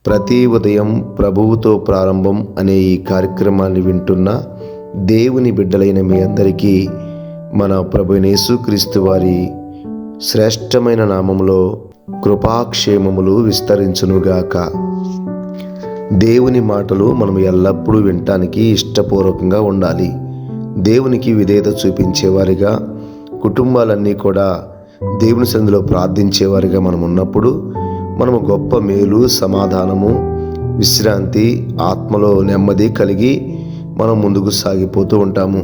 ప్రతి ఉదయం ప్రభువుతో ప్రారంభం అనే ఈ కార్యక్రమాన్ని వింటున్న దేవుని బిడ్డలైన మీ అందరికీ మన ప్రభువైన యేసుక్రీస్తు వారి శ్రేష్టమైన నామములో కృపాక్షేమములు విస్తరించునుగాక. దేవుని మాటలు మనం ఎల్లప్పుడూ వినటానికి ఇష్టపూర్వకంగా ఉండాలి. దేవునికి విధేయత చూపించేవారిగా, కుటుంబాలన్నీ కూడా దేవుని సన్నిధిలో ప్రార్థించేవారిగా మనం ఉన్నప్పుడు మనము గొప్ప మేలు, సమాధానము, విశ్రాంతి, ఆత్మలో నెమ్మది కలిగి మనం ముందుకు సాగిపోతూ ఉంటాము.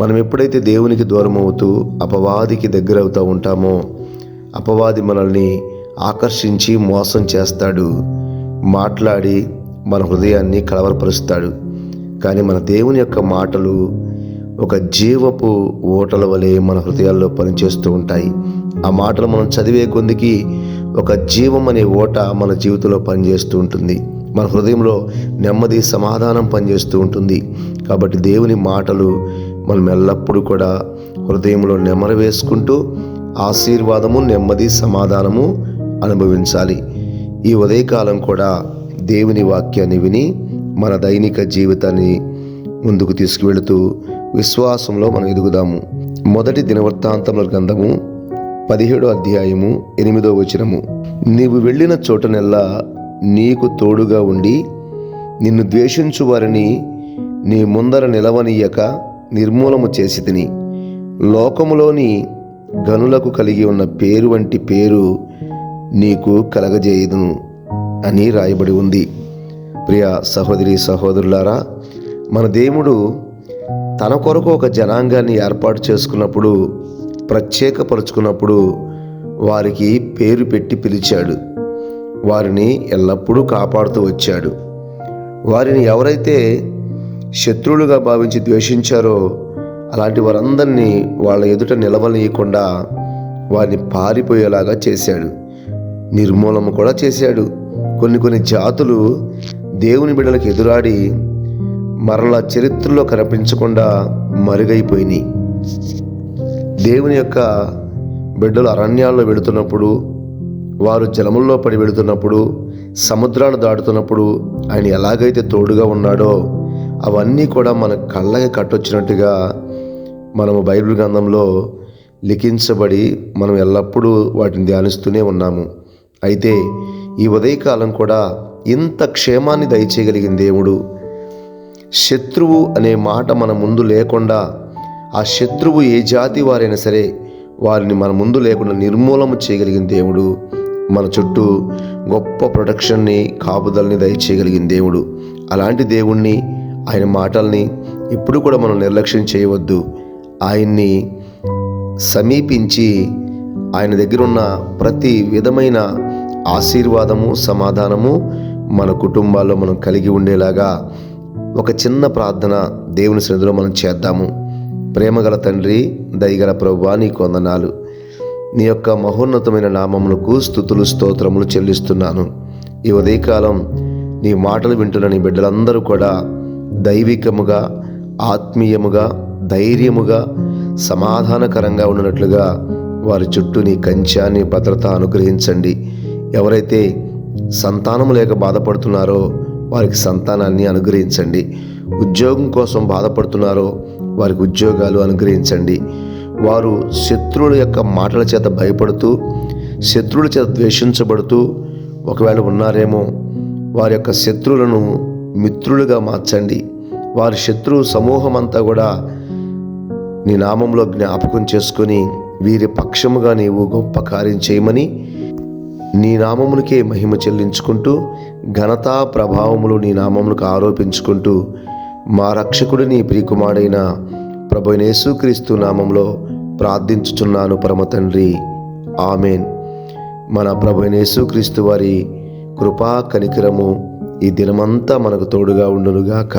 మనం ఎప్పుడైతే దేవునికి దూరం అవుతూ అపవాదికి దగ్గర అవుతూ ఉంటామో, అపవాది మనల్ని ఆకర్షించి మోసం చేస్తాడు, మాట్లాడి మన హృదయాన్ని కలవరపరుస్తాడు. కానీ మన దేవుని యొక్క మాటలు ఒక జీవపు ఓటల వలె మన హృదయాల్లో పనిచేస్తూ ఉంటాయి. ఆ మాటలు మనం చదివే కొద్దికి ఒక జీవం అనే ఓట మన జీవితంలో పనిచేస్తూ ఉంటుంది. మన హృదయంలో నెమ్మది, సమాధానం పనిచేస్తూ ఉంటుంది. కాబట్టి దేవుని మాటలు మనం ఎల్లప్పుడూ కూడా హృదయంలో నెమరు వేసుకుంటూ ఆశీర్వాదము, నెమ్మది, సమాధానము అనుభవించాలి. ఈ ఉదయకాలం కూడా దేవుని వాక్యాన్ని విని మన దైనిక జీవితాన్ని ముందుకు తీసుకువెళుతూ విశ్వాసంలో మనం ఎదుగుదాము. మొదటి దినవృత్తాంతముల గ్రంథము 17వ అధ్యాయము 8వ వచనము. నీవు వెళ్ళిన చోటనెల్లా నీకు తోడుగా ఉండి నిన్ను ద్వేషించు వారిని నీ ముందర నిలవనీయక నిర్మూలము చేసి తిని లోకములోని గనులకు కలిగి ఉన్న పేరు వంటి పేరు నీకు కలగజేయుదును అని రాయబడి ఉంది. ప్రియ సహోదరి సహోదరులారా, మన దేవుడు తన కొరకు ఒక జనాంగాన్ని ఏర్పాటు చేసుకున్నప్పుడు, ప్రత్యేకపరుచుకున్నప్పుడు వారికి పేరు పెట్టి పిలిచాడు. వారిని ఎల్లప్పుడూ కాపాడుతూ వచ్చాడు. వారిని ఎవరైతే శత్రువులుగా భావించి ద్వేషించారో అలాంటి వారందరినీ వాళ్ళ ఎదుట నిలవనీయకుండా వారిని పారిపోయేలాగా చేశాడు, నిర్మూలన కూడా చేశాడు. కొన్ని జాతులు దేవుని బిడ్డలకు ఎదురాడి మరలా చరిత్రలో కనిపించకుండా మరుగైపోయినాయి. దేవుని యొక్క బిడ్డలు అరణ్యాల్లో వెళుతున్నప్పుడు, వారు జలముల్లో పడి వెళుతున్నప్పుడు, సముద్రాలు దాటుతున్నప్పుడు ఆయన ఎలాగైతే తోడుగా ఉన్నాడో అవన్నీ కూడా మన కళ్ళకి కట్టొచ్చినట్టుగా మనము బైబిల్ గ్రంథంలో లిఖించబడి మనం ఎల్లప్పుడూ వాటిని ధ్యానిస్తూనే ఉన్నాము. అయితే ఈ ఉదయకాలం కూడా ఇంత క్షేమాన్ని దయచేయగలిగిన దేవుడు, శత్రువు అనే మాట మన ముందు లేకుండా, ఆ శత్రువు ఏ జాతి వారైనా సరే వారిని మన ముందు లేకుండా నిర్మూలన చేయగలిగిన దేవుడు, మన చుట్టూ గొప్ప ప్రొటెక్షన్ని, కాపుదల్ని దయచేయగలిగిన దేవుడు. అలాంటి దేవుణ్ణి, ఆయన మాటల్ని ఎప్పుడు కూడా మనం నిర్లక్ష్యం చేయవద్దు. ఆయన్ని సమీపించి ఆయన దగ్గర ఉన్న ప్రతి విధమైన ఆశీర్వాదము, సమాధానము మన కుటుంబాల్లో మనం కలిగి ఉండేలాగా ఒక చిన్న ప్రార్థన దేవుని సన్నిధిలో మనం చేద్దాము. ప్రేమగల తండ్రి, దయగల ప్రభువా, నీకు వందనాలు. నీ యొక్క మహోన్నతమైన నామమునకు స్తుతులు, స్తోత్రములు చెల్లిస్తున్నాను. ఈ ఉదయకాలం నీ మాటలు వింటున్న నీ బిడ్డలందరూ కూడా దైవికముగా, ఆత్మీయముగా, ధైర్యముగా, సమాధానకరంగా ఉన్నట్లుగా వారి చుట్టూ నీ కంచాన్ని, భద్రత అనుగ్రహించండి. ఎవరైతే సంతానము లేక బాధపడుతున్నారో వారికి సంతానాన్ని అనుగ్రహించండి. ఉద్యోగం కోసం బాధపడుతున్నారో వారికి ఉద్యోగాలు అనుగ్రహించండి. వారు శత్రువుల యొక్క మాటల చేత భయపడుతూ, శత్రువుల చేత ద్వేషించబడుతూ ఒకవేళ ఉన్నారేమో, వారి యొక్క శత్రువులను మిత్రులుగా మార్చండి. వారి శత్రు సమూహం అంతా కూడా నీ నామంలో జ్ఞాపకం చేసుకొని వీరి పక్షముగా నీవు గొప్ప కార్యం చేయమని నీ నామమునికే మహిమ చెల్లించుకుంటూ, ఘనతా ప్రభావములు నీ నామములకు ఆరోపించుకుంటూ, మా రక్షకుడు నీ ప్రియకుమారుడైన ప్రభువైన యేసుక్రీస్తు నామంలో ప్రార్థించుచున్నాను పరమ తండ్రి, ఆమెన్. మన ప్రభువైన యేసుక్రీస్తు వారి కృపా కనికరము ఈ దినమంతా మనకు తోడుగా ఉండునుగాక.